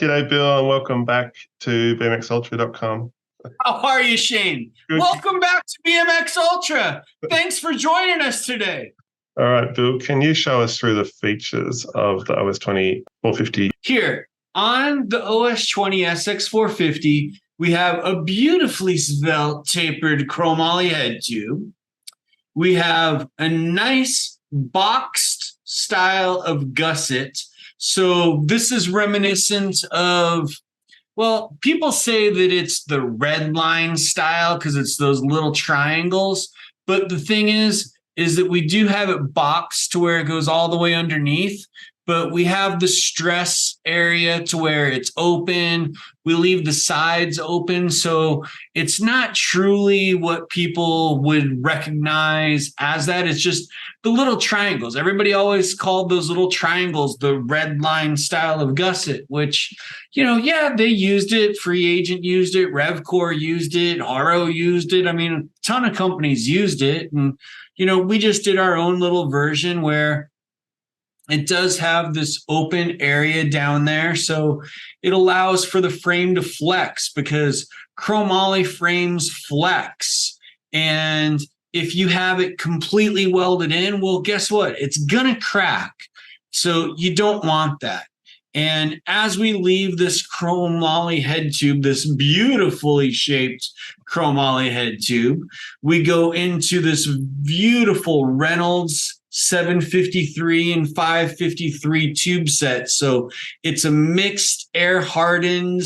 G'day, Bill, and welcome back to BMXUltra.com. How are you, Shane? Good. Welcome back to BMX Ultra. Thanks for joining us today. All right, Bill, can you show us through the features of the OS20 450? Here, on the OS20 SX450, we have a beautifully svelte tapered chromoly head tube. We have a nice boxed style of gusset. So this is reminiscent of, well, people say that it's the red line style because it's those little triangles. But the thing is that we do have it boxed to where it goes all the way underneath, but we have the stress area to where it's open. We leave the sides open. So it's not truly what people would recognize as that. It's just the little triangles. Everybody always called those little triangles the red line style of gusset, which, yeah, they used it. Free Agent used it. Revcore used it. Haro used it. I mean, a ton of companies used it. And, we just did our own little version where it does have this open area down there. So it allows for the frame to flex because chromoly frames flex. And if you have it completely welded in, well, guess what? It's going to crack. So you don't want that. And as we leave this chromoly head tube, this beautifully shaped chromoly head tube, we go into this beautiful Reynolds 753 and 553 tube set. So it's a mixed air hardened,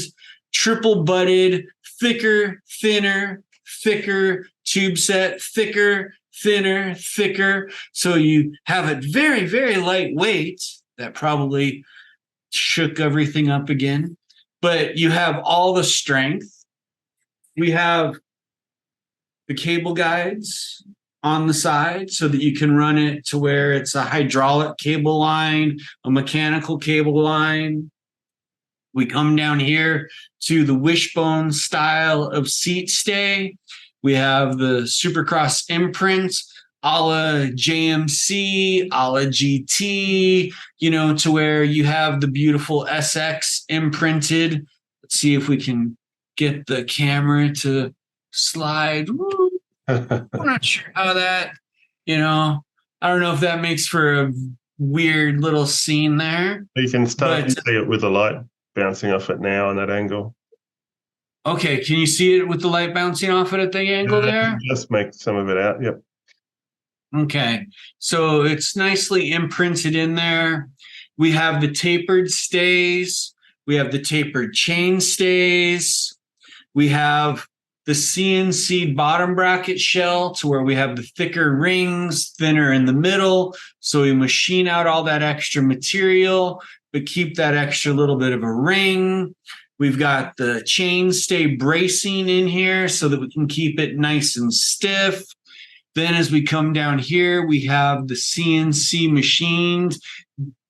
triple butted, thicker, thinner, thicker tube set, thicker, thinner, thicker. So you have it very, very lightweight. That probably shook everything up again, but you have all the strength. We have the cable guides on the side so that you can run it to where it's a hydraulic cable line, a mechanical cable line. We come down here to the wishbone style of seat stay. We have the Supercross imprint, a la JMC, a la GT, to where you have the beautiful SX imprinted. Let's see if we can get the camera to slide. I'm not sure how that, I don't know if that makes for a weird little scene there. You can start to see it with the light bouncing off it now on that angle. Okay, can you see it with the light bouncing off it at the angle there? Just make some of it out, yep. Okay, so it's nicely imprinted in there. We have the tapered stays. We have the tapered chain stays. We have the CNC bottom bracket shell to where we have the thicker rings, thinner in the middle. So we machine out all that extra material, but keep that extra little bit of a ring. We've got the chain stay bracing in here so that we can keep it nice and stiff. Then as we come down here, we have the CNC machined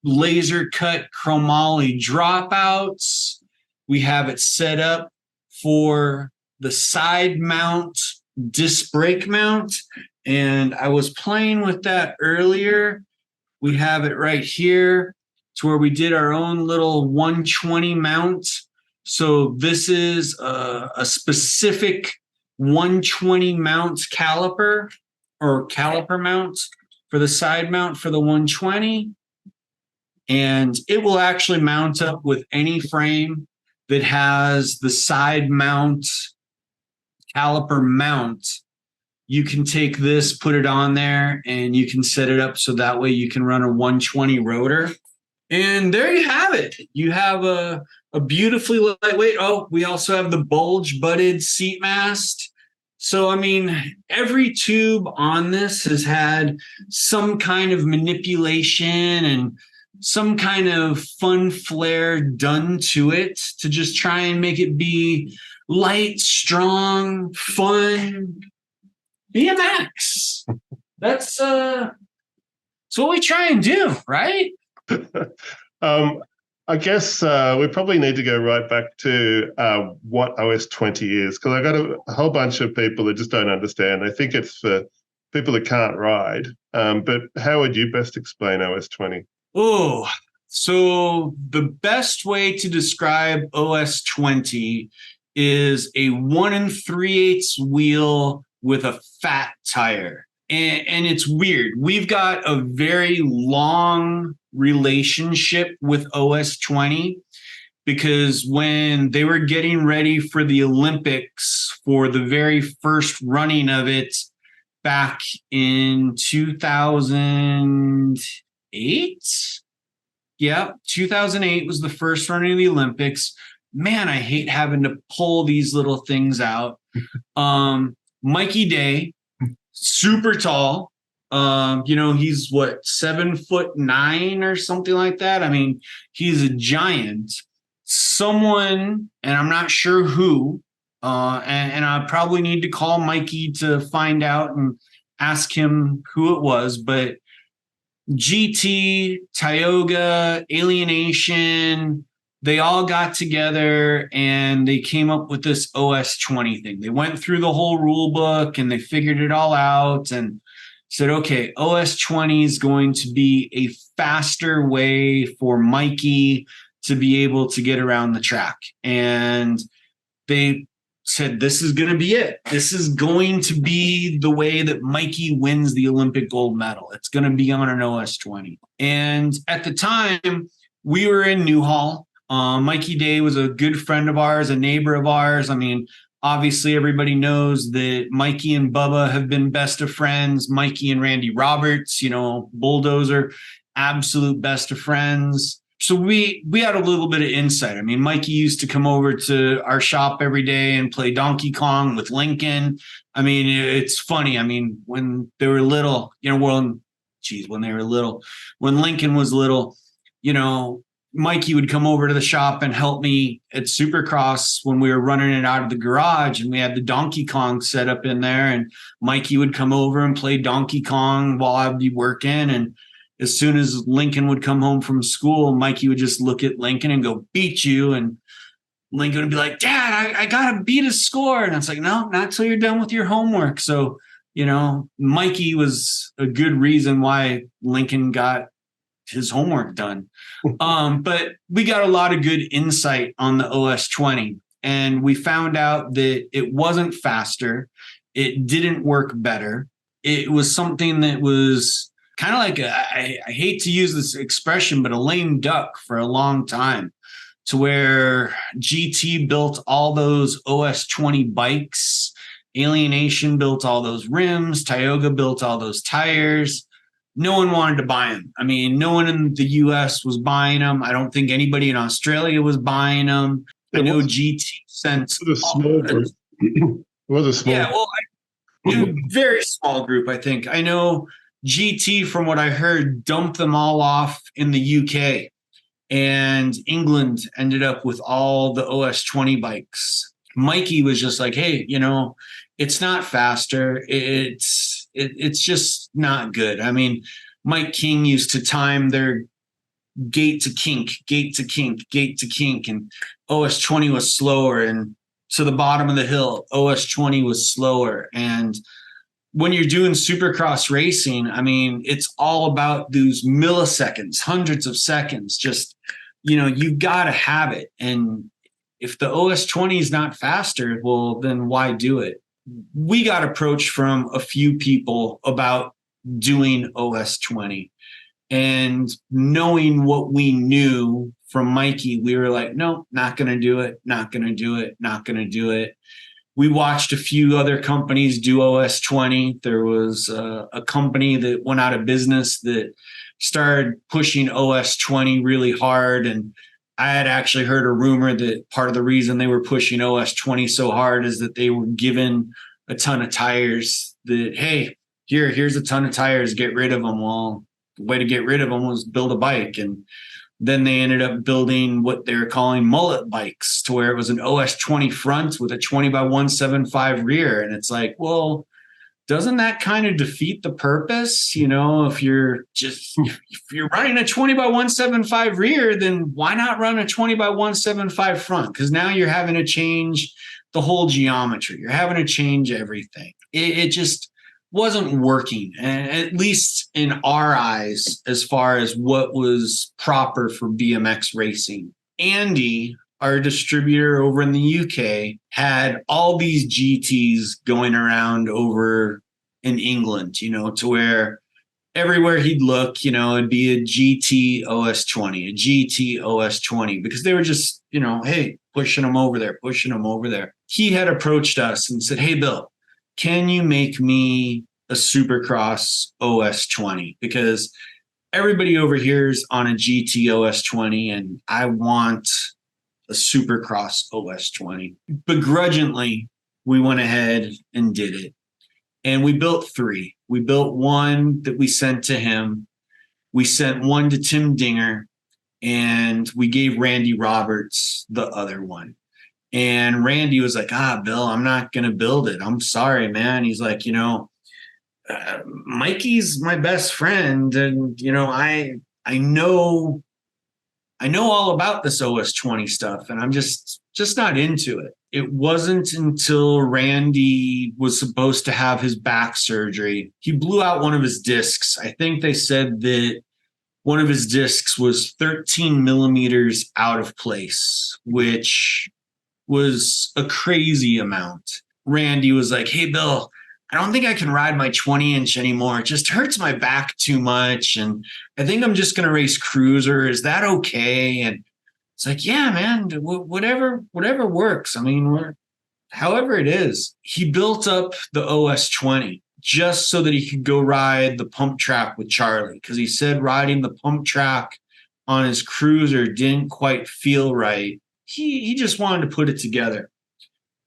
laser cut chromoly dropouts. We have it set up for the side mount disc brake mount. And I was playing with that earlier. We have it right here to where we did our own little 120 mount. So this is a specific 120 mount caliper or caliper mount for the side mount for the 120. And it will actually mount up with any frame that has the side mount caliper mount. You can take this, put it on there, and you can set it up so that way you can run a 120 rotor. And there you have it. You have a beautifully lightweight. Oh, we also have the bulge butted seat mast. So, I mean, every tube on this has had some kind of manipulation and some kind of fun flair done to it to just try and make it be light, strong, fun. BMX. That's what we try and do, right? I guess we probably need to go right back to what OS20 is, because I got a whole bunch of people that just don't understand. They think it's for people that can't ride. But how would you best explain OS20? Oh, So the best way to describe OS20 is a 1 3/8 wheel with a fat tire. And it's weird. We've got a very long relationship with OS20 because when they were getting ready for the Olympics for the very first running of it back in 2008. Yeah, 2008 was the first running of the Olympics. Man, I hate having to pull these little things out. Mikey Day, super tall. He's what, 7'9" or something like that. I mean, he's a giant. Someone, and I'm not sure who, and I probably need to call Mikey to find out and ask him who it was, but GT, Tioga, Alienation, they all got together and they came up with this OS20 thing. They went through the whole rule book and they figured it all out and said, okay, OS20 is going to be a faster way for Mikey to be able to get around the track. And they said, this is going to be it. This is going to be the way that Mikey wins the Olympic gold medal. It's going to be on an OS20. And at the time, we were in Newhall. Mikey Day was a good friend of ours, a neighbor of ours. I mean, obviously, everybody knows that Mikey and Bubba have been best of friends. Mikey and Randy Roberts, Bulldozer, absolute best of friends. So we had a little bit of insight. I mean, Mikey used to come over to our shop every day and play Donkey Kong with Lincoln. I mean, it's funny. I mean, when they were little, when Lincoln was little, Mikey would come over to the shop and help me at Supercross when we were running it out of the garage and we had the Donkey Kong set up in there, and Mikey would come over and play Donkey Kong while I'd be working. And as soon as Lincoln would come home from school, Mikey would just look at Lincoln and go, beat you. And Lincoln would be like, Dad, I got to beat a score. And it's like, no, not till you're done with your homework. So, Mikey was a good reason why Lincoln got his homework done. But we got a lot of good insight on the OS20. And we found out that it wasn't faster. It didn't work better. It was something that was kind of like I hate to use this expression, but a lame duck for a long time, to where GT built all those OS20 bikes, Alienation built all those rims, Tioga built all those tires. No one wanted to buy them. I mean, no one in the US was buying them. I don't think anybody in Australia was buying them. I know GT sent a small group. It was a small. Yeah, well, very small group, I think. I know GT, from what I heard, dumped them all off in the UK, and England ended up with all the OS20 bikes. Mikey was just like, hey, it's not faster. It's just not good. I mean, Mike King used to time their gate to kink, gate to kink, gate to kink, and OS20 was slower. And to the bottom of the hill, OS20 was slower. And when you're doing Supercross racing, I mean, it's all about those milliseconds, hundreds of seconds. Just, you've got to have it. And if the OS20 is not faster, well, then why do it? We got approached from a few people about doing OS20, and knowing what we knew from Mikey, we were like, no, not going to do it. Not going to do it. Not going to do it. We watched a few other companies do OS20. There was a company that went out of business that started pushing OS20 really hard. And I had actually heard a rumor that part of the reason they were pushing OS20 so hard is that they were given a ton of tires that, hey, here's a ton of tires, get rid of them. Well, the way to get rid of them was build a bike. And then they ended up building what they were calling mullet bikes, to where it was an OS20 front with a 20x175 rear. And it's like, well, doesn't that kind of defeat the purpose? If you're running a 20x175 rear, then why not run a 20x175 front? Because now you're having to change the whole geometry. You're having to change everything. It just wasn't working, at least in our eyes, as far as what was proper for BMX racing. Andy, our distributor over in the UK, had all these GTs going around over in England, you know, to where everywhere he'd look, you know, it'd be a GT OS20, a GT OS20, because they were just, you know, hey, pushing them over there, pushing them over there. He had approached us and said, hey, Bill, can you make me a Supercross OS20? Because everybody over here is on a GT OS20 and I want a Supercross OS20. Begrudgingly, we went ahead and did it. And we built 3. We built one that we sent to him. We sent one to Tim Dinger, and we gave Randy Roberts the other one. And Randy was like, Bill, I'm not going to build it. I'm sorry, man. He's like, you know, Mikey's my best friend. And, you know, I know all about this OS20 stuff, and I'm just not into it. It wasn't until Randy was supposed to have his back surgery. He blew out one of his discs. I think they said that one of his discs was 13 millimeters out of place, which was a crazy amount. Randy was like, hey, Bill, I don't think I can ride my 20-inch anymore. It just hurts my back too much. And I think I'm just going to race cruiser. Is that okay? And it's like, yeah, man, whatever works. I mean, however it is. He built up the OS20 just so that he could go ride the pump track with Charlie, because he said riding the pump track on his cruiser didn't quite feel right. He just wanted to put it together.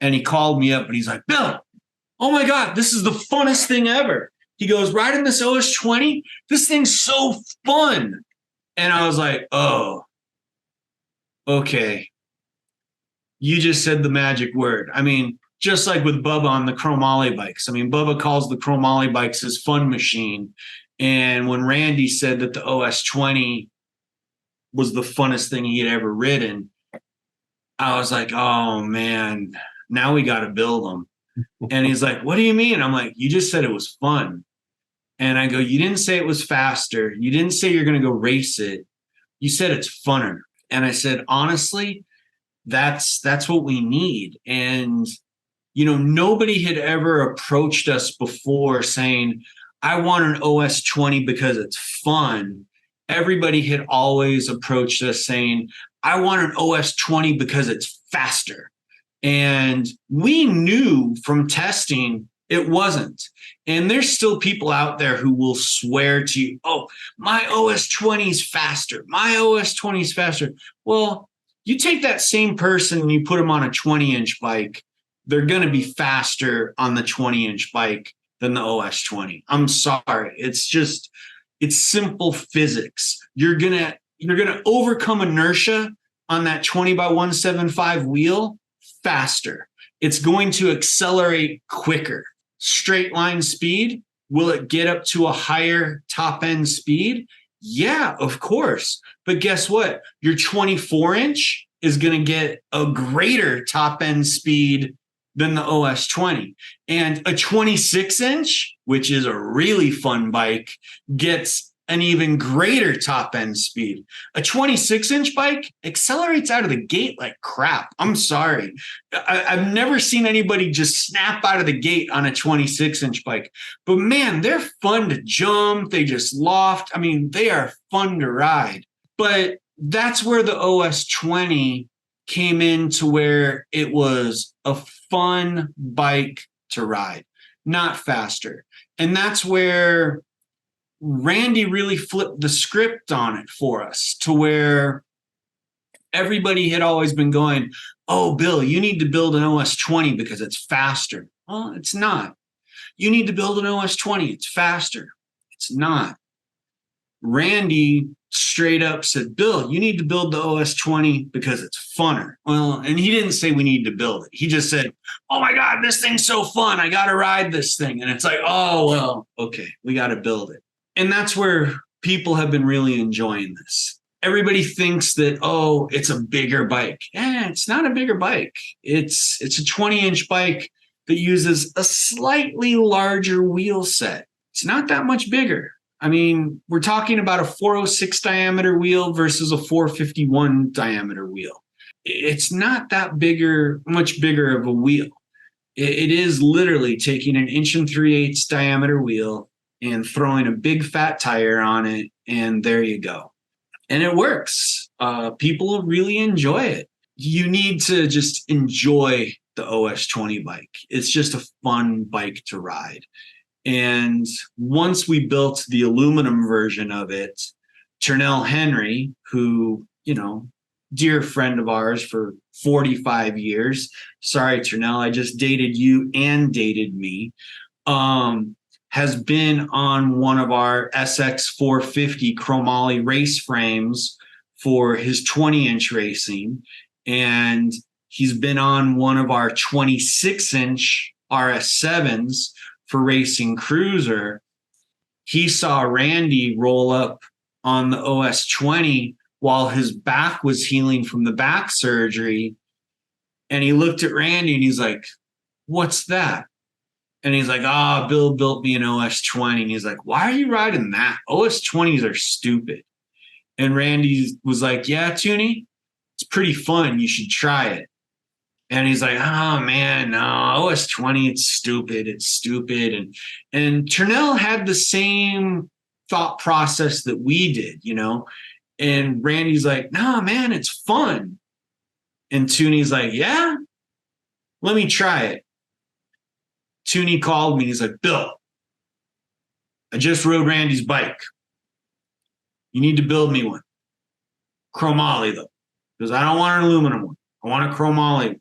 And he called me up and he's like, Bill, oh my God, this is the funnest thing ever. He goes, riding this OS20, this thing's so fun. And I was like, oh, okay. You just said the magic word. I mean, just like with Bubba on the chromo bikes. I mean, Bubba calls the chromo bikes his fun machine. And when Randy said that the OS20 was the funnest thing he had ever ridden, I was like, oh man, now we got to build them. And he's like, what do you mean? I'm like, you just said it was fun. And I go, you didn't say it was faster. You didn't say you're going to go race it. You said it's funner. And I said, honestly, that's what we need. And, you know, nobody had ever approached us before saying, I want an OS20 because it's fun. Everybody had always approached us saying, I want an OS20 because it's faster. And we knew from testing it wasn't. And there's still people out there who will swear to you, oh, my OS20 is faster. My OS20 is faster. Well, you take that same person and you put them on a 20-inch bike, they're going to be faster on the 20-inch bike than the OS20. I'm sorry. It's simple physics. You're going to overcome inertia on that 20x175 wheel faster. It's going to accelerate quicker. Straight line speed, will it get up to a higher top end speed? Yeah, of course. But guess what? Your 24-inch is going to get a greater top end speed than the OS20. And a 26-inch, which is a really fun bike, gets an even greater top end speed. A 26-inch bike accelerates out of the gate like crap. I'm sorry. I've never seen anybody just snap out of the gate on a 26-inch bike. But man, they're fun to jump. They just loft. I mean, they are fun to ride. But that's where the OS20 came in, to where it was a fun bike to ride, not faster. And that's where Randy really flipped the script on it for us, to where everybody had always been going, oh, Bill, you need to build an OS20 because it's faster. Well, it's not. You need to build an OS20. It's faster. It's not. Randy straight up said, Bill, you need to build the OS20 because it's funner. Well, and he didn't say we need to build it. He just said, oh my God, this thing's so fun. I got to ride this thing. And it's like, oh, well, okay, we got to build it. And that's where people have been really enjoying this. Everybody thinks that, oh, it's a bigger bike. Yeah, it's not a bigger bike. It's a 20-inch bike that uses a slightly larger wheel set. It's not that much bigger. I mean, we're talking about a 406 diameter wheel versus a 451 diameter wheel. It's not that much bigger of a wheel. It is literally taking an 1 3/8 diameter wheel and throwing a big fat tire on it, and there you go. And it works. People really enjoy it. You need to just enjoy the OS20 bike. It's just a fun bike to ride. And once we built the aluminum version of it, Turnell Henry, who, dear friend of ours for 45 years. Sorry, Turnell, I just dated you and dated me. Has been on one of our SX450 chromoly race frames for his 20-inch racing. And he's been on one of our 26-inch RS7s for racing cruiser. He saw Randy roll up on the OS20 while his back was healing from the back surgery. And he looked at Randy and he's like, "What's that?" And he's like, Bill built me an OS20. And he's like, "Why are you riding that? OS20s are stupid." And Randy was like, "Yeah, Toonie, it's pretty fun. You should try it." And he's like, "Oh man, no, OS20, it's stupid. It's stupid." And Turnell had the same thought process that we did, And Randy's like, "No, man, it's fun." And Toonie's like, "Yeah, let me try it." Toonie called me. He's like, "Bill, I just rode Randy's bike. You need to build me one. Chromoly, though, because I don't want an aluminum one. I want a chromoly."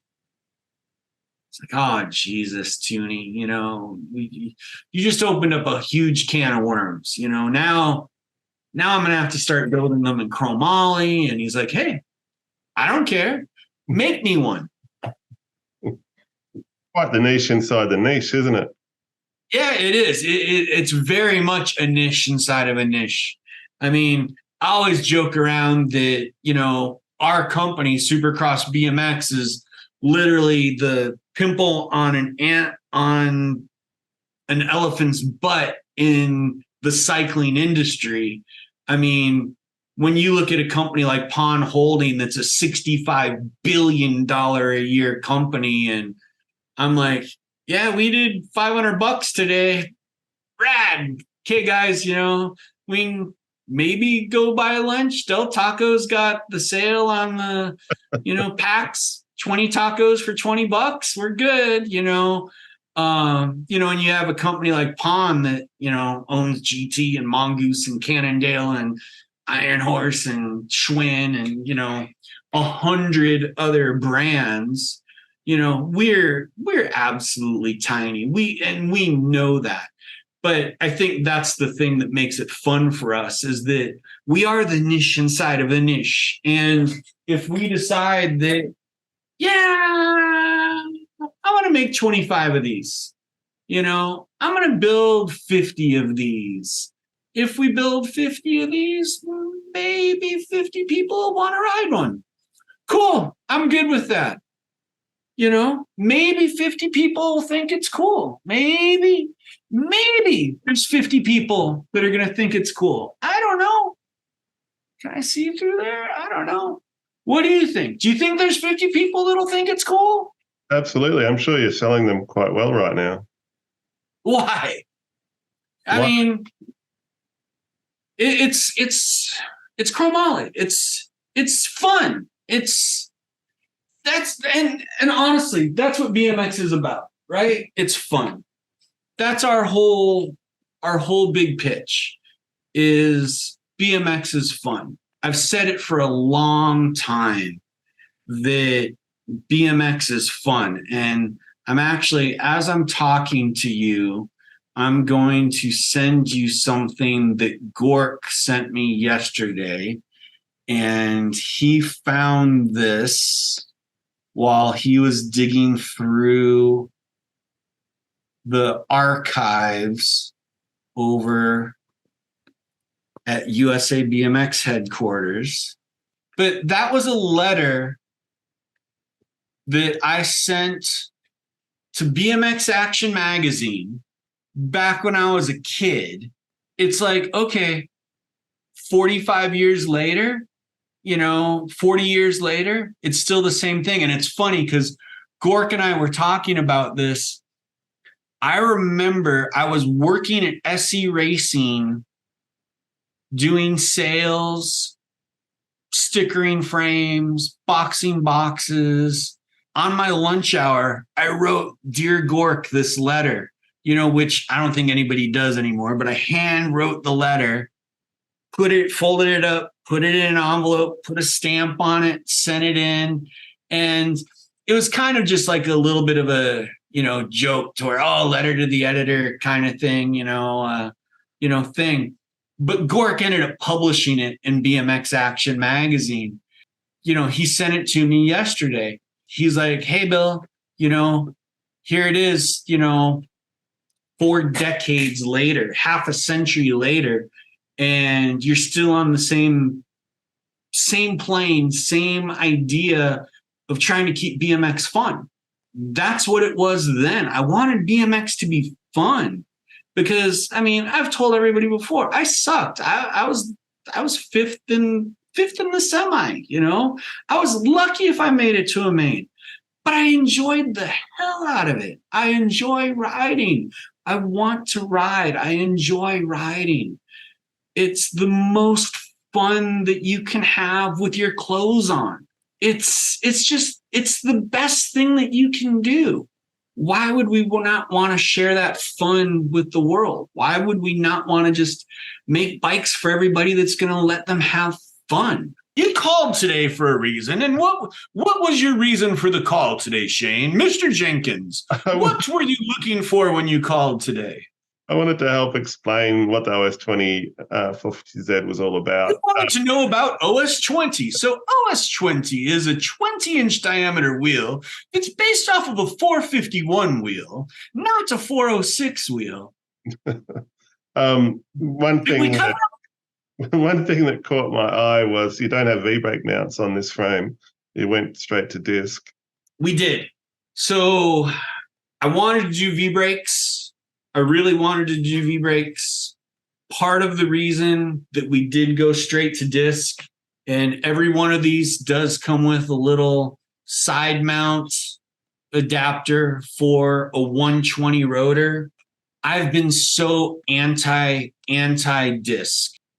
It's like, "Oh, Jesus, Toonie, you just opened up a huge can of worms. Now I'm going to have to start building them in chromoly." And he's like, "Hey, I don't care. Make me one." Quite the niche inside the niche, isn't it? Yeah, it is. It's very much a niche inside of a niche. I mean, I always joke around that, our company, Supercross BMX, is literally the pimple on an ant on an elephant's butt in the cycling industry. I mean, when you look at a company like Pond Holding, that's a $65 billion a year company, and I'm like, "Yeah, we did $500 today. Rad. Okay, guys, we can maybe go buy lunch. Del Taco's got the sale on the, packs, 20 tacos for $20. We're good, and you have a company like Pond that, owns GT and Mongoose and Cannondale and Iron Horse and Schwinn and, 100 other brands. We're absolutely tiny. We know that. But I think that's the thing that makes it fun for us, is that we are the niche inside of a niche. And if we decide that, yeah, I want to make 25 of these, I'm going to build 50 of these. If we build 50 of these, maybe 50 people want to ride one. Cool. I'm good with that. Maybe 50 people think it's cool. Maybe there's 50 people that are going to think it's cool. I don't know. Can I see through there? I don't know. What do you think? Do you think there's 50 people that'll think it's cool? Absolutely. I'm sure you're selling them quite well right now. Why? I mean, it's chromoly. It's fun. And honestly, that's what BMX is about, right? It's fun. That's our whole big pitch, is BMX is fun. I've said it for a long time that BMX is fun. And I'm actually, as I'm talking to you, I'm going to send you something that Gork sent me yesterday. And he found this while he was digging through the archives over at USA BMX headquarters. But that was a letter that I sent to BMX Action Magazine back when I was a kid, it's like, okay, 45 years later, 40 years later, it's still the same thing. And it's funny because Gork and I were talking about this. I remember I was working at SE Racing doing sales, stickering frames, boxing boxes. On my lunch hour, I wrote Dear Gork this letter, which I don't think anybody does anymore, but I hand wrote the letter, folded it up, put it in an envelope, put a stamp on it, sent it in. And it was kind of just like a little bit of a, joke to where, letter to the editor kind of thing, thing. But Gork ended up publishing it in BMX Action Magazine. He sent it to me yesterday. He's like, hey, Bill, here it is, 4 decades later, half a century later, and you're still on the same plane, same idea of trying to keep BMX fun. That's what it was then. I wanted BMX to be fun because, I've told everybody before, I sucked. I was fifth in the semi, I was lucky if I made it to a main, but I enjoyed the hell out of it. I enjoy riding. I want to ride. I enjoy riding. It's the most fun that you can have with your clothes on. It's the best thing that you can do. Why would we not want to share that fun with the world? Why would we not want to just make bikes for everybody that's going to let them have fun? You called today for a reason. And what was your reason for the call today, Shane? Mr. Jenkins, what were you looking for when you called today? I wanted to help explain what the OS20 450Z was all about. I wanted to know about OS20. So OS20 is a 20-inch diameter wheel. It's based off of a 451 wheel, not a 406 wheel. One thing that caught my eye was you don't have V-brake mounts on this frame. You went straight to disc. We did. So I wanted to do V-brakes. I really wanted to do V-brakes. Part of the reason that we did go straight to disc, and every one of these does come with a little side mount adapter for a 120 rotor. I've been so anti-disc.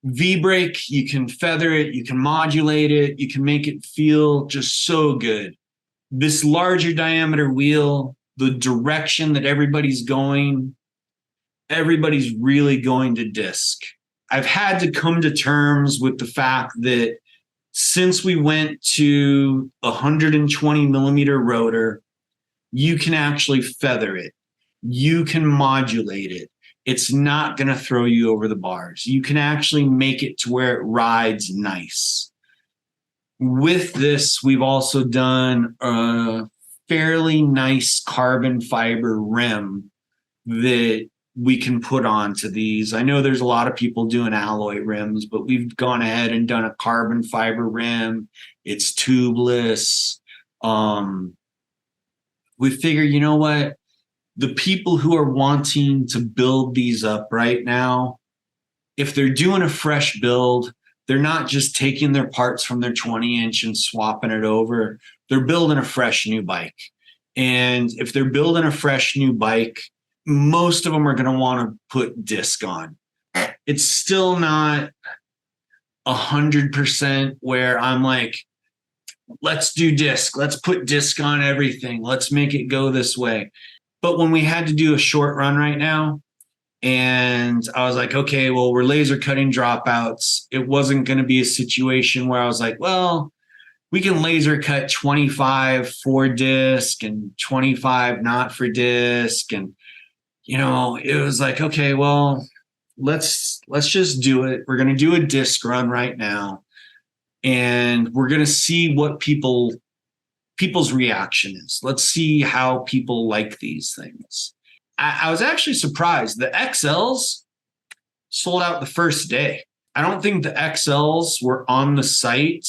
V-brake, you can feather it, you can modulate it, you can make it feel just so good. This larger diameter wheel, the direction that everybody's really going to disc. I've had to come to terms with the fact that since we went to 120 millimeter rotor, you can actually feather it. You can modulate it. It's not going to throw you over the bars. You can actually make it to where it rides nice. With this, we've also done a fairly nice carbon fiber rim that we can put onto these. I know there's a lot of people doing alloy rims, but we've gone ahead and done a carbon fiber rim. It's tubeless. We figure, you know what? The people who are wanting to build these up right now, if they're doing a fresh build, they're not just taking their parts from their 20-inch and swapping it over. They're building a fresh new bike. And if they're building a fresh new bike, most of them are going to want to put disc on. It's still not 100% where I'm like, let's do disc. Let's put disc on everything. Let's make it go this way. But when we had to do a short run right now, and I was like, okay, well, we're laser cutting dropouts. It wasn't going to be a situation where I was like, well, we can laser cut 25 for disc and 25 not for disc. And, it was like, okay, well, let's just do it. We're going to do a disc run right now. And we're going to see what people's reaction is. Let's see how people like these things. I was actually surprised. The XLs sold out the first day. I don't think the XLs were on the site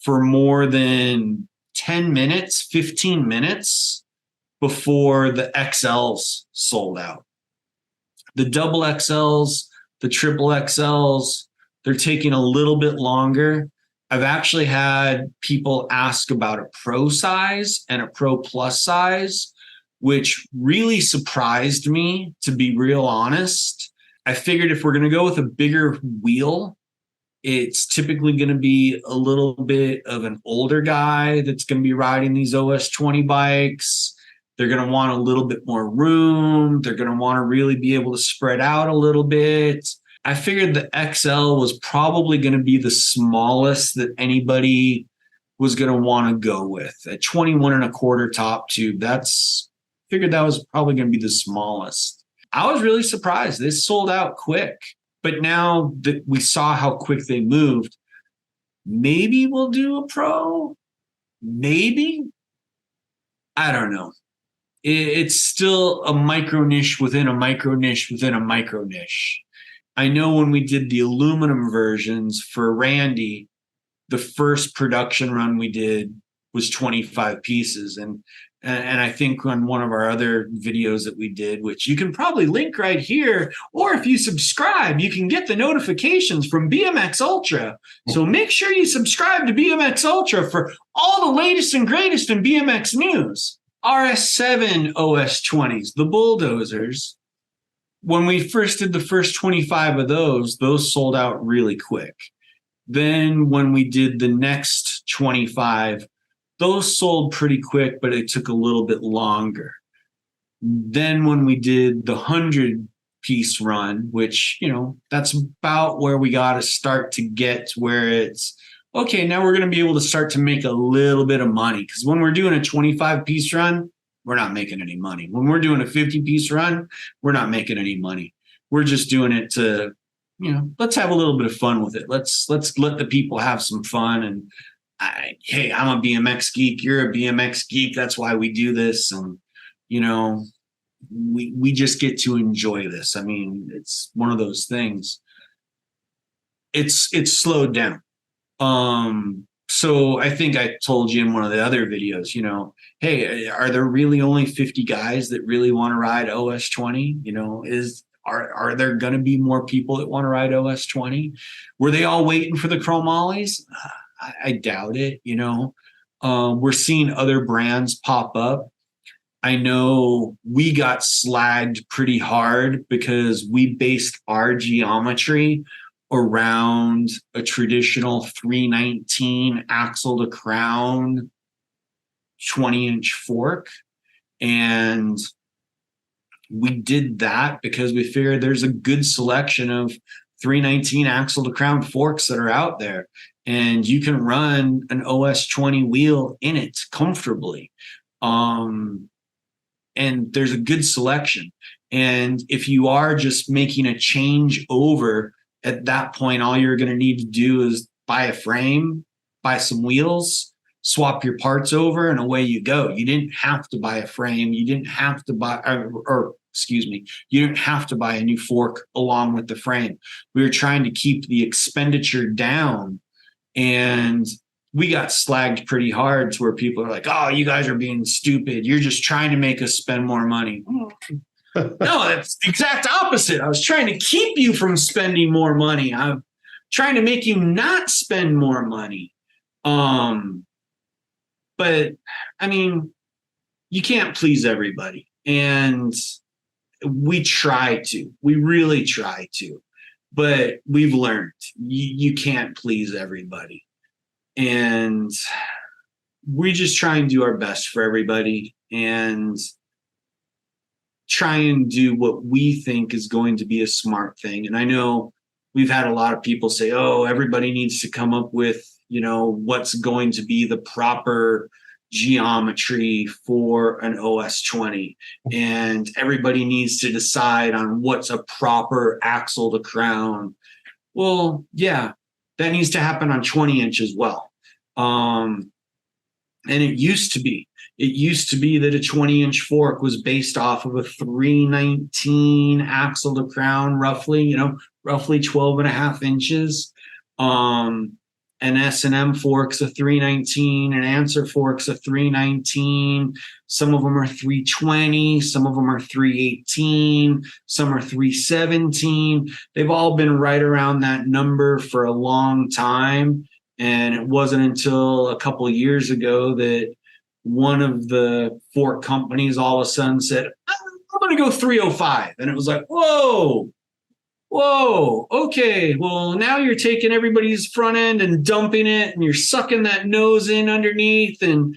for more than 10 minutes, 15 minutes before the XLs sold out. The double XLs, the triple XLs, they're taking a little bit longer. I've actually had people ask about a pro size and a pro plus size, which really surprised me, to be real honest. I figured if we're going to go with a bigger wheel, it's typically going to be a little bit of an older guy that's going to be riding these OS20 bikes. They're going to want a little bit more room. They're going to want to really be able to spread out a little bit. I figured the XL was probably going to be the smallest that anybody was going to want to go with. At 21 and a quarter top tube, figured that was probably going to be the smallest. I was really surprised. They sold out quick. But now that we saw how quick they moved, maybe we'll do a pro. Maybe. I don't know. It's still a micro niche within a micro niche within a micro niche. I know when we did the aluminum versions for Randy, the first production run we did was 25 pieces. And I think on one of our other videos that we did, which you can probably link right here, or if you subscribe, you can get the notifications from BMX Ultra. So make sure you subscribe to BMX Ultra for all the latest and greatest in BMX news. RS7 OS20s, the bulldozers. When we first did the first 25 of those sold out really quick. Then when we did the next 25, those sold pretty quick, but it took a little bit longer. Then when we did the 100-piece run, which, that's about where we got to start to get to where it's, okay, now we're going to be able to start to make a little bit of money. Because when we're doing a 25-piece run, we're not making any money. When we're doing a 50-piece run, we're not making any money. We're just doing it to, let's have a little bit of fun with it. Let's let the people have some fun. And hey, I'm a BMX geek. You're a BMX geek. That's why we do this. And, we just get to enjoy this. I mean, it's one of those things. It's slowed down. So I think I told you in one of the other videos, hey, are there really only 50 guys that really want to ride OS20? Are there going to be more people that want to ride OS20? Were they all waiting for the cro-mollies? I doubt it. We're seeing other brands pop up. I know we got slagged pretty hard because we based our geometry around a traditional 319 axle to crown 20-inch fork. And we did that because we figured there's a good selection of 319 axle to crown forks that are out there. And you can run an OS20 wheel in it comfortably. And there's a good selection. And if you are just making a change over, at that point, all you're going to need to do is buy a frame, buy some wheels, swap your parts over, and away you go. You didn't have to buy a frame. You didn't have to buy, you didn't have to buy a new fork along with the frame. We were trying to keep the expenditure down, and we got slagged pretty hard to where people are like, oh, you guys are being stupid. You're just trying to make us spend more money. No, that's the exact opposite. I was trying to keep you from spending more money. I'm trying to make you not spend more money. But I mean, you can't please everybody. And we really try to, but we've learned you can't please everybody. And we just try and do our best for everybody and try and do what we think is going to be a smart thing. And I know we've had a lot of people say, oh, everybody needs to come up with, what's going to be the proper geometry for an OS20. And everybody needs to decide on what's a proper axle to crown. Well, yeah, that needs to happen on 20-inch as well. And it used to be that a 20-inch fork was based off of a 319 axle to crown, roughly 12 and a half inches. an S&M fork's a 319, an Answer fork's a 319. Some of them are 320, some of them are 318, some are 317. They've all been right around that number for a long time. And it wasn't until a couple of years ago that one of the fork companies all of a sudden said, I'm going to go 305. And it was like, whoa, okay. Well, now you're taking everybody's front end and dumping it, and you're sucking that nose in underneath and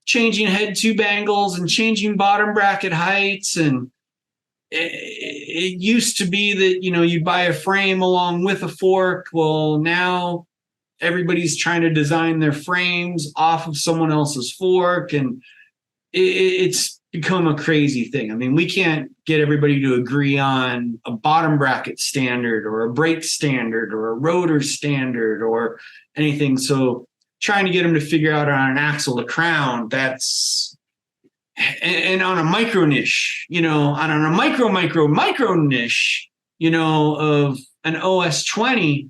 changing head tube angles and changing bottom bracket heights. And it used to be that, you'd buy a frame along with a fork. Well, now everybody's trying to design their frames off of someone else's fork, and it's become a crazy thing. I mean, we can't get everybody to agree on a bottom bracket standard or a brake standard or a rotor standard or anything. So trying to get them to figure out on an axle to crown, and on a micro niche, on a micro niche, of an OS20,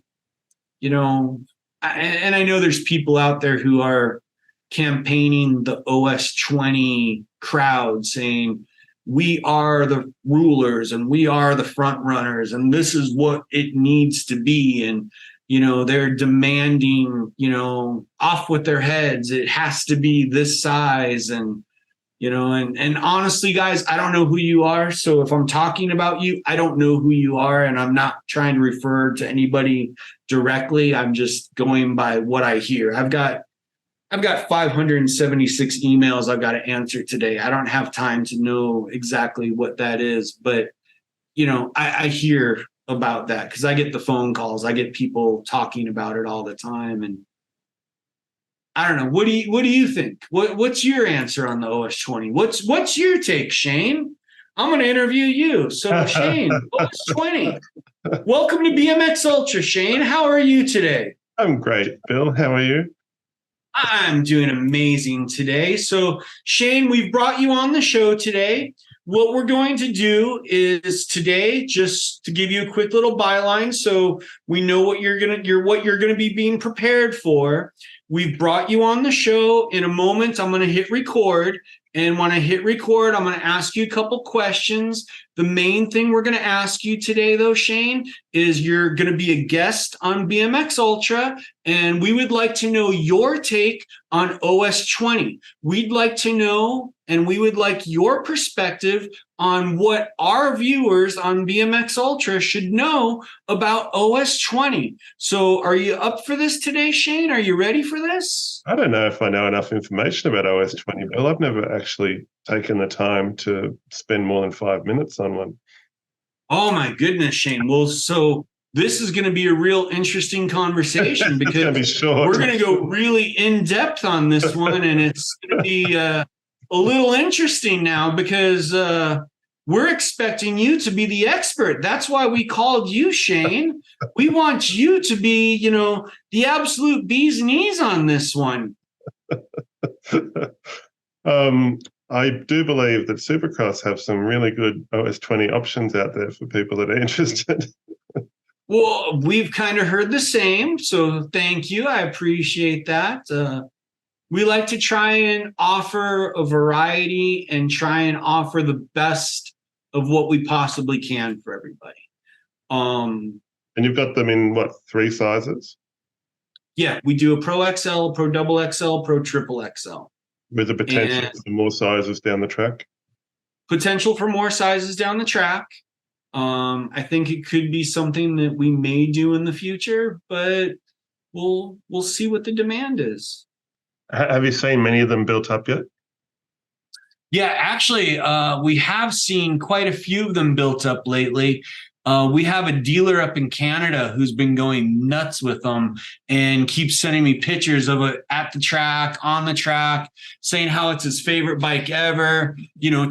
and I know there's people out there who are campaigning the OS20 crowd saying, we are the rulers and we are the front runners and this is what it needs to be. And, they're demanding, off with their heads. It has to be this size. And, and honestly, guys, I don't know who you are. So if I'm talking about you, I don't know who you are. And I'm not trying to refer to anybody directly. I'm just going by what I hear. I've got 576 emails I've got to answer today. I don't have time to know exactly what that is, but I hear about that because I get the phone calls. I get people talking about it all the time, and I don't know. What do you think? What's your answer on the OS20? What's your take, Shane? I'm going to interview you. So Shane, OS20. Welcome to BMX Ultra, Shane. How are you today? I'm great, Bill. How are you? I'm doing amazing today. So Shane, we've brought you on the show today. What we're going to do is today, just to give you a quick little byline, so we know what you're gonna be being prepared for. We've brought you on the show. In a moment, I'm going to hit record. And when I hit record, I'm going to ask you a couple questions. The main thing we're going to ask you today, though, Shane, is you're going to be a guest on BMX Ultra, and we would like to know your take on OS20. We'd like to know, and we would like your perspective on what our viewers on BMX Ultra should know about OS20. So are you up for this today, Shane? Are you ready for this? I don't know if I know enough information about OS20, Bill. I've never actually taken the time to spend more than 5 minutes on one. Oh, my goodness, Shane. Well, so this is going to be a real interesting conversation because we're going to go really in depth on this one. And it's going to be a little interesting now because we're expecting you to be the expert. That's why we called you, Shane. We want you to be, the absolute bee's knees on this one. I do believe that Supercross have some really good OS20 options out there for people that are interested. Well, we've kind of heard the same, so thank you. I appreciate that. We like to try and offer a variety and try and offer the best of what we possibly can for everybody. And you've got them in, what, 3 sizes? Yeah, we do a Pro XL, Pro Double XL, Pro Triple XL. With the potential for more sizes down the track? Potential for more sizes down the track. I think it could be something that we may do in the future, but we'll see what the demand is. Have you seen many of them built up yet? Yeah, actually, we have seen quite a few of them built up lately. We have a dealer up in Canada who's been going nuts with them and keeps sending me pictures of it at the track, on the track, saying how it's his favorite bike ever.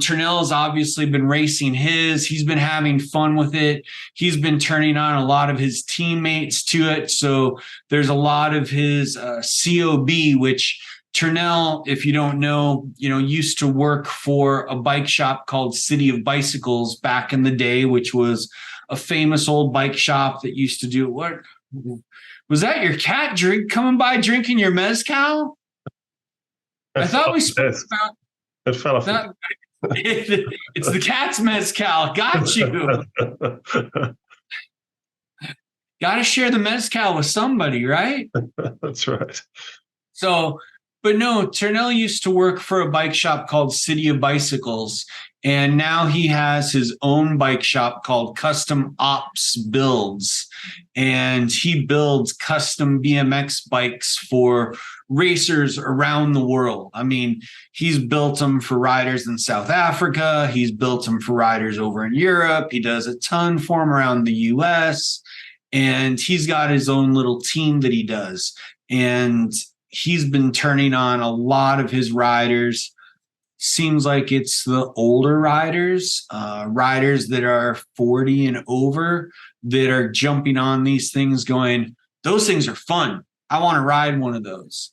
Turnell has obviously been racing his. He's been having fun with it. He's been turning on a lot of his teammates to it. So there's a lot of his COB, which Turnell, if you don't know, used to work for a bike shop called City of Bicycles back in the day, which was a famous old bike shop that used to do Was that your cat coming by drinking your mezcal? I thought we spoke about it fell off. that. It's the cat's mezcal. Got you. Got to share the mezcal with somebody, right? That's right. So, but no, Turnell used to work for a bike shop called City of Bicycles. And now he has his own bike shop called Custom Ops Builds. And he builds custom BMX bikes for racers around the world. I mean, he's built them for riders in South Africa. He's built them for riders over in Europe. He does a ton for them around the US. And he's got his own little team that he does. And he's been turning on a lot of his riders. Seems like it's the older riders, riders that are 40 and over that are jumping on these things going, those things are fun. I want to ride one of those.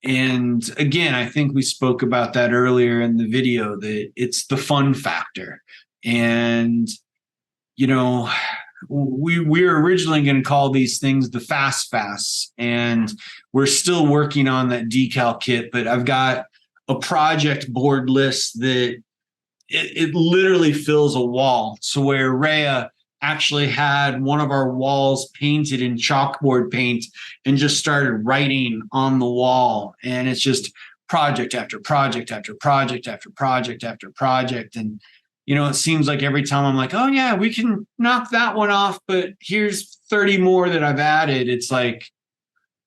And again, I think we spoke about that earlier in the video, that it's the fun factor. And, you know, we were originally going to call these things the fast, and we're still working on that decal kit, but I've got a project board list that it literally fills a wall. So where Rhea actually had one of our walls painted in chalkboard paint and just started writing on the wall. And it's just project after project after project after project after project. And, you know, it seems like every time I'm like, oh yeah, we can knock that one off, but here's 30 more that I've added. It's like,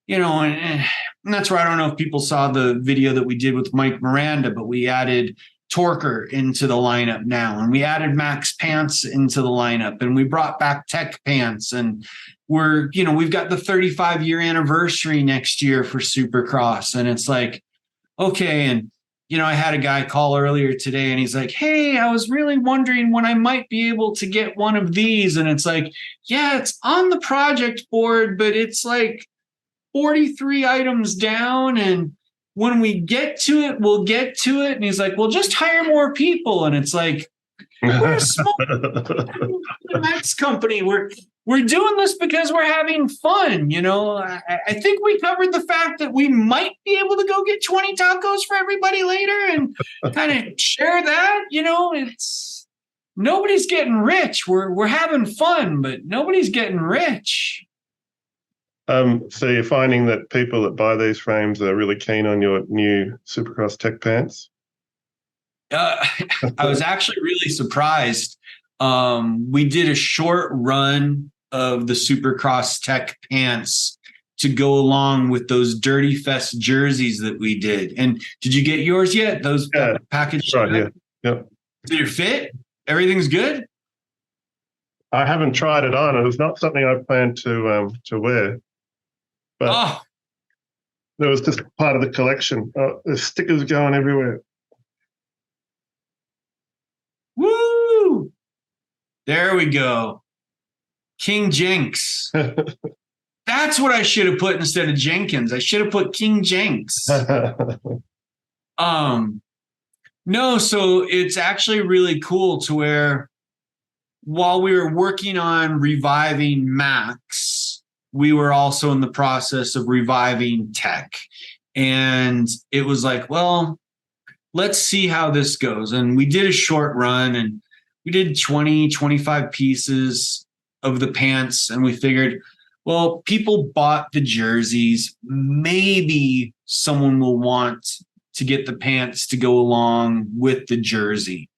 you know, and that's where I don't know if people saw the video that we did with Mike Miranda, but we added Torker into the lineup now, and we added Max Pants into the lineup, and we brought back Tech Pants, and we've got the 35-year anniversary next year for Supercross. And it's like, okay. And, you know, I had a guy call earlier today and he's like, hey, I was really wondering when I might be able to get one of these. And it's like, yeah, it's on the project board, but it's like 43 items down. And when we get to it, we'll get to it. And he's like, well, just hire more people. And it's like, we're a small BMX company. We're doing this because we're having fun. You know, I think we covered the fact that we might be able to go get 20 tacos for everybody later and kind of share that. You know, it's nobody's getting rich. We're having fun, but nobody's getting rich. So you're finding that people that buy these frames are really keen on your new Supercross Tech Pants? I was actually really surprised. We did a short run of the Supercross Tech Pants to go along with those Dirty Fest jerseys that we did. And did you get yours yet? Those packaged? Right here. Yep. Did it fit? Everything's good? I haven't tried it on. It was not something I planned to wear. But it was just part of the collection. There's stickers going everywhere. Woo! There we go. King Jenks. That's what I should have put instead of Jenkins. I should have put King Jenks. No, so it's actually really cool to where while we were working on reviving Max, we were also in the process of reviving Tech. And it was like, well, let's see how this goes. And we did a short run and we did 20, 25 pieces of the pants. And we figured, well, people bought the jerseys. Maybe someone will want to get the pants to go along with the jersey.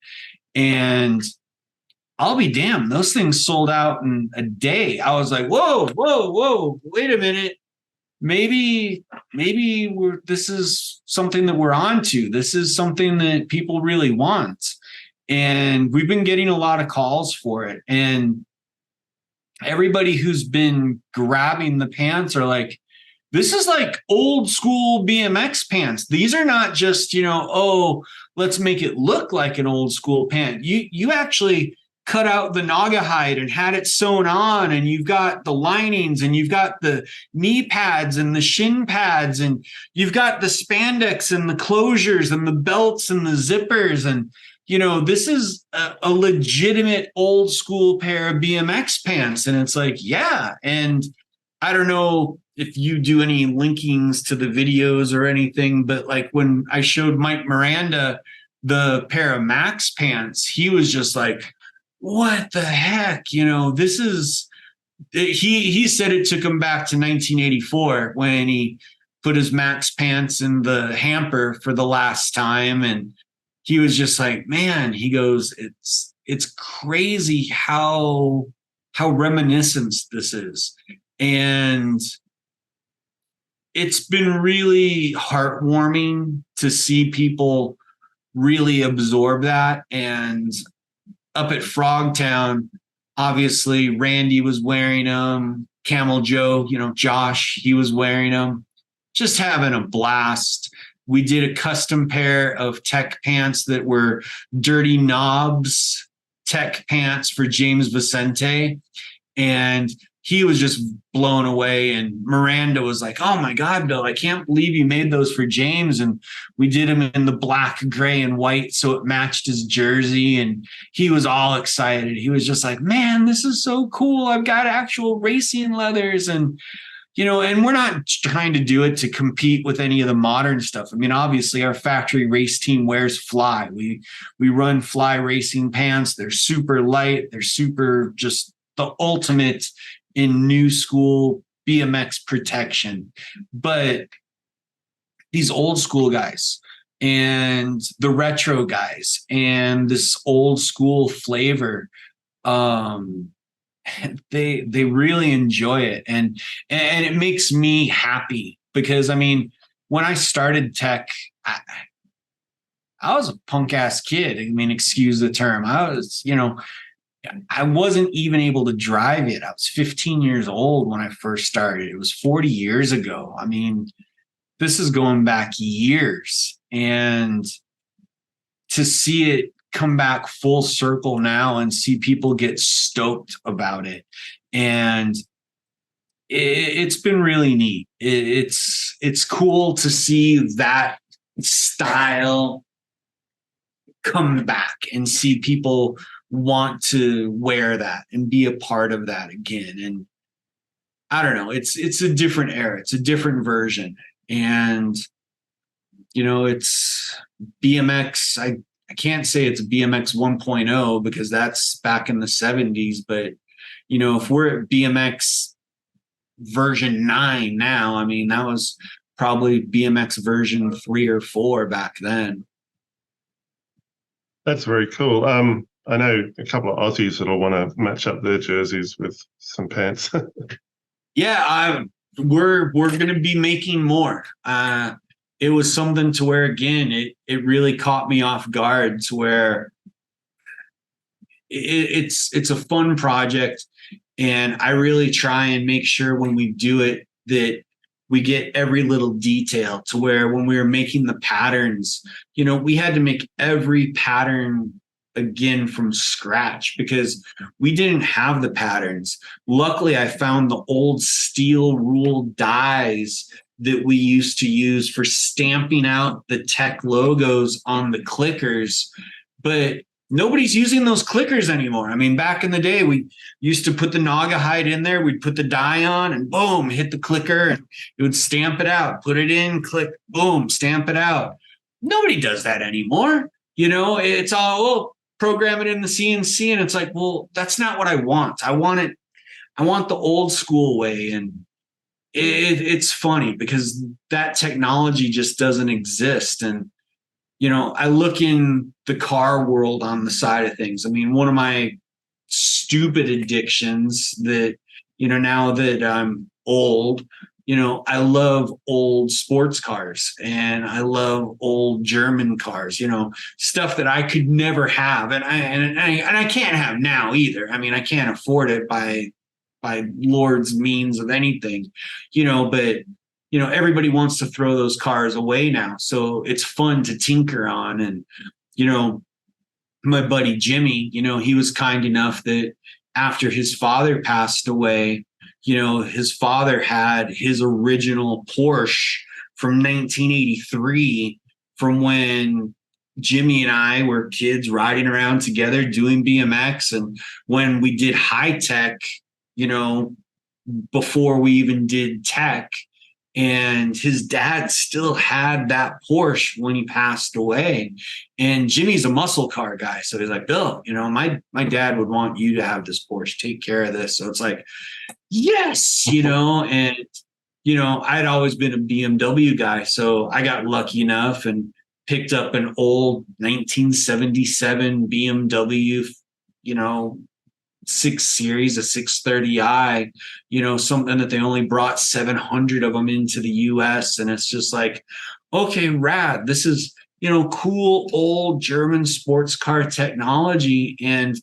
And I'll be damned, those things sold out in a day. I was like, whoa, wait a minute. Maybe this is something that we're onto. This is something that people really want. And we've been getting a lot of calls for it. And everybody who's been grabbing the pants are like, this is like old school BMX pants. These are not just, let's make it look like an old school pant. You actually cut out the naga hide and had it sewn on, and you've got the linings and you've got the knee pads and the shin pads and you've got the spandex and the closures and the belts and the zippers. And, this is a legitimate old school pair of BMX pants. And it's like, yeah. And I don't know if you do any linkings to the videos or anything, but like when I showed Mike Miranda the pair of Max pants, he was just like, what the heck? You know, this is, he said it took him back to 1984 when he put his Max pants in the hamper for the last time. And he was just like, man, he goes, it's crazy how reminiscent this is. And it's been really heartwarming to see people really absorb that. And up at Frogtown, obviously Randy was wearing them, Camel Joe, you know, Josh, he was wearing them, just having a blast. We did a custom pair of tech pants that were Dirty Knobs tech pants for James Vicente. And he was just blown away. And Miranda was like, oh my God, Bill, I can't believe you made those for James. And we did them in the black, gray, and white, so it matched his jersey. And he was all excited. He was just like, man, this is so cool. I've got actual racing leathers. And, you know, and we're not trying to do it to compete with any of the modern stuff. I mean, obviously our factory race team wears Fly. We run Fly racing pants. They're super light. They're super, just the ultimate in new school BMX protection. But these old school guys and the retro guys and this old school flavor, they really enjoy it. And it makes me happy because, I mean, when I started tech, I was a punk ass kid. I mean, excuse the term. I was, you know, I wasn't even able to drive it. I was 15 years old when I first started. It was 40 years ago. I mean, this is going back years. And to see it come back full circle now and see people get stoked about it. And it's been really neat. It's cool to see that style come back and see people want to wear that and be a part of that again. And I don't know, it's a different era. It's a different version. And, you know, it's BMX. I can't say it's BMX 1.0 because that's back in the 70s. But, you know, if we're at BMX version 9 now, I mean, that was probably BMX version 3 or 4 back then. That's very cool. I know a couple of Aussies that'll want to match up their jerseys with some pants. Yeah, we're going to be making more. It was something to where, again, it really caught me off guard to where it's a fun project. And I really try and make sure when we do it that we get every little detail to where when we were making the patterns, you know, we had to make every pattern again from scratch because we didn't have the patterns. Luckily, I found the old steel ruled dies that we used to use for stamping out the tech logos on the clickers, but nobody's using those clickers anymore. I mean, back in the day, we used to put the Naga hide in there. We'd put the die on and boom, hit the clicker and it would stamp it out, put it in, click, boom, stamp it out. Nobody does that anymore. You know, it's all, oh, program it in the CNC. And it's like, well, that's not what I want. I want the old school way. And it's funny because that technology just doesn't exist. And, you know, I look in the car world on the side of things. I mean, one of my stupid addictions that, you know, now that I'm old, you know, I love old sports cars and I love old German cars, you know, stuff that I could never have. And I can't have now either. I mean, I can't afford it by Lord's means of anything, you know, but, you know, everybody wants to throw those cars away now. So it's fun to tinker on. And, you know, my buddy Jimmy, you know, he was kind enough that after his father passed away, you know, his father had his original Porsche from 1983 from when Jimmy and I were kids riding around together doing BMX. And when we did high tech, you know, before we even did tech. And his dad still had that Porsche when he passed away. And Jimmy's a muscle car guy. So he's like, Bill, my dad would want you to have this Porsche, take care of this. So it's like, yes, and, I'd always been a BMW guy. So I got lucky enough and picked up an old 1977 BMW, 6 Series, a 630i, something that they only brought 700 of them into the US. And it's just like, okay, rad. This is, cool old German sports car technology. And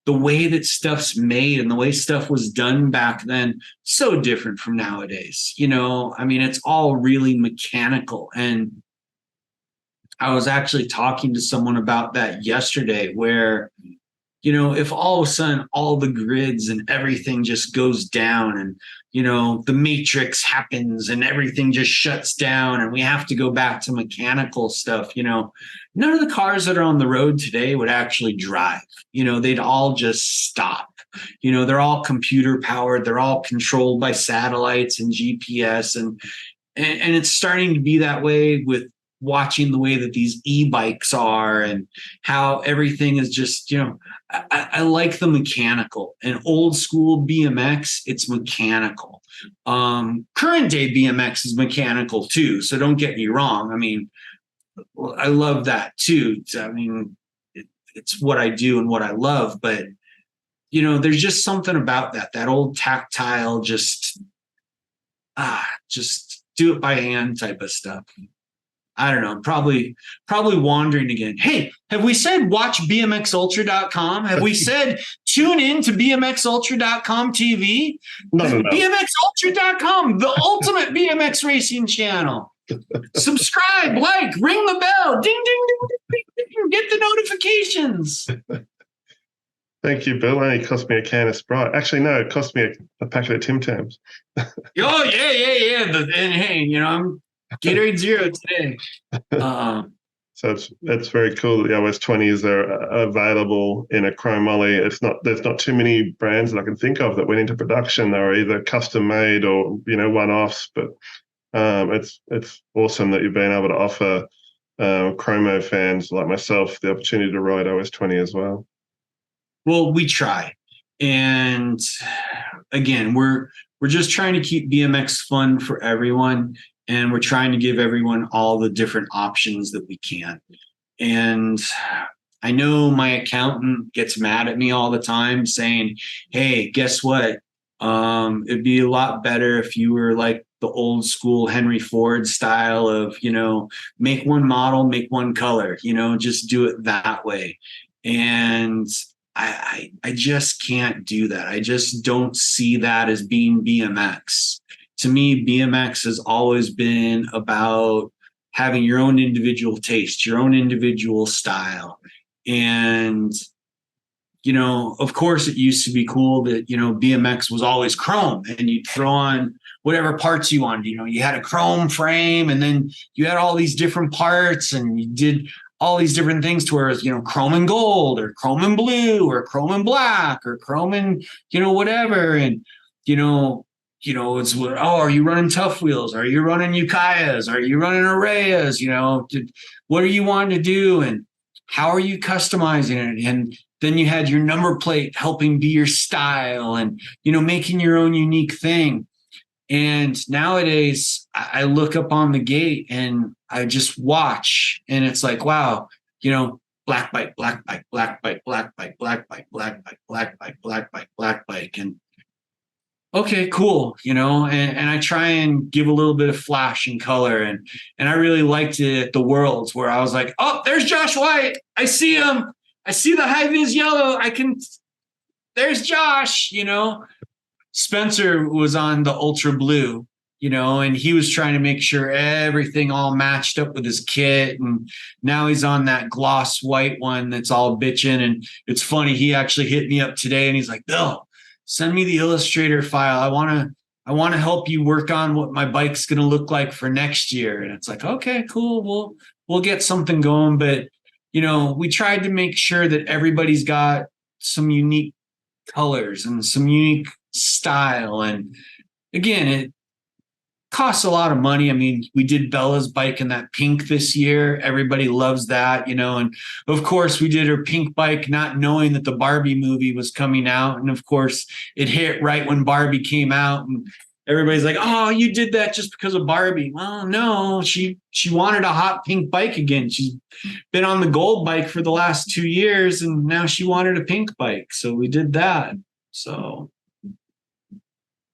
the way that stuff's made and the way stuff was done back then, so different from nowadays. It's all really mechanical. And I was actually talking to someone about that yesterday where, if all of a sudden all the grids and everything just goes down and, the matrix happens and everything just shuts down and we have to go back to mechanical stuff, none of the cars that are on the road today would actually drive. They'd all just stop. They're all computer powered. They're all controlled by satellites and GPS. And it's starting to be that way with watching the way that these e-bikes are and how everything is just, I like the mechanical. And old school BMX, it's mechanical. Current day BMX is mechanical too. So don't get me wrong. I love that too. It's what I do and what I love, but there's just something about that old tactile, just do it by hand type of stuff. I don't know, probably wandering again. Hey, have we said watch BMXUltra.com? Have we said tune in to BMXUltra.com TV? No. BMXUltra.com, the ultimate BMX racing channel. Subscribe, like, ring the bell, ding, ding, ding, ding, ding, ding, get the notifications. Thank you, Bill. It only cost me a can of Sprite. Actually, no, it cost me a packet of Tim Tams. Oh, yeah. And hey, I'm Gatorade Zero today. So it's very cool that the OS20s are available in a chromoly. There's not too many brands that I can think of that went into production. They were either custom made or one-offs. But it's awesome that you've been able to offer chromo fans like myself the opportunity to ride OS20 as well. Well, we try, and again, we're just trying to keep BMX fun for everyone. And we're trying to give everyone all the different options that we can. And I know my accountant gets mad at me all the time saying, hey, guess what? It'd be a lot better if you were like the old school Henry Ford style of, make one model, make one color, just do it that way. And I just can't do that. I just don't see that as being BMX. To me, BMX has always been about having your own individual taste, your own individual style. And, of course, it used to be cool that, BMX was always chrome and you'd throw on whatever parts you wanted. You had a chrome frame and then you had all these different parts and you did all these different things to where it was, chrome and gold or chrome and blue or chrome and black or chrome and, whatever. And, it's, are you running tough wheels? Are you running Ukayas? Are you running Arrayas? What are you wanting to do? And how are you customizing it? And then you had your number plate helping be your style and, making your own unique thing. And nowadays I look up on the gate and I just watch and it's like, wow, black bike, black bike, black bike, black bike, black bike, black bike, black bike, black bike, black bike. And okay, cool. And I try and give a little bit of flash and color. And I really liked it at the Worlds where I was like, oh, there's Josh White. I see him. I see the high vis yellow. There's Josh, Spencer was on the ultra blue, and he was trying to make sure everything all matched up with his kit. And now he's on that gloss white one that's all bitching. And it's funny. He actually hit me up today and he's like, Bill, send me the Illustrator file. I want to help you work on what my bike's going to look like for next year. And it's like, okay, cool. We'll get something going. But, we tried to make sure that everybody's got some unique colors and some unique style. And again, it costs a lot of money. I mean, we did Bella's bike in that pink this year. Everybody loves that, you know. And of course, we did her pink bike not knowing that the Barbie movie was coming out. And of course, it hit right when Barbie came out. And everybody's like, oh, you did that just because of Barbie. Well, no, she wanted a hot pink bike again. She's been on the gold bike for the last 2 years, and now she wanted a pink bike. So we did that. So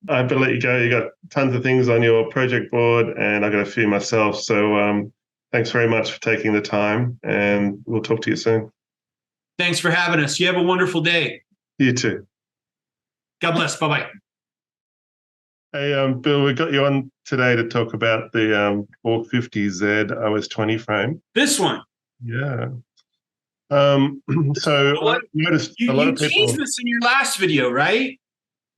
I better let you go. You got tons of things on your project board, and I got a few myself. So thanks very much for taking the time, and we'll talk to you soon. Thanks for having us. You have a wonderful day. You too. God bless. Bye-bye. Hey, Bill, we got you on today to talk about the 450Z OS20 frame. This one. Yeah. So I noticed a lot of people. You teased this in your last video, right?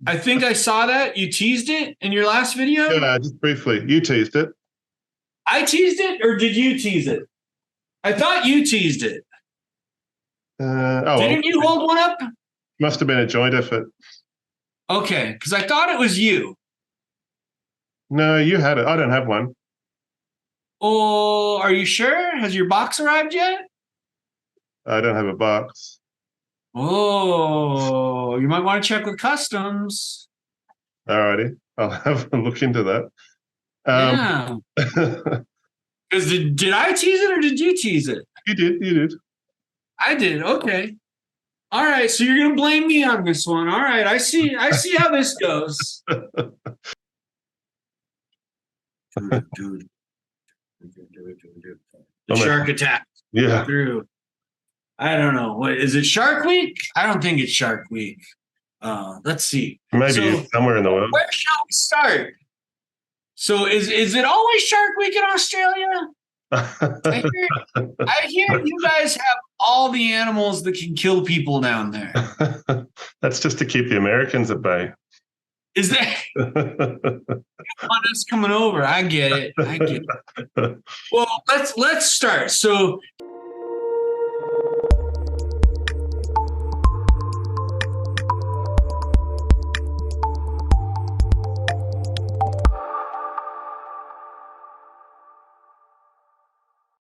I think I saw that. You teased it in your last video? Yeah, just briefly. You teased it. I teased it, or did you tease it? I thought you teased it. Didn't you hold one up? Must have been a joint effort. Okay, because I thought it was you. No, you had it. I don't have one. Oh, are you sure? Has your box arrived yet? I don't have a box. Oh, you might want to check with customs. Alrighty, I'll have a look into that. Yeah. Because did I tease it or did you tease it? You did. I did. Okay. All right. So you're gonna blame me on this one. All right. I see how this goes. The shark attack. Yeah. Through. I don't know. What is it? Shark Week? I don't think it's Shark Week. Let's see. Maybe somewhere in the world. Where shall we start? So is it always Shark Week in Australia? I hear you guys have all the animals that can kill people down there. That's just to keep the Americans at bay. Is that on us coming over? I get it. Well, let's start. So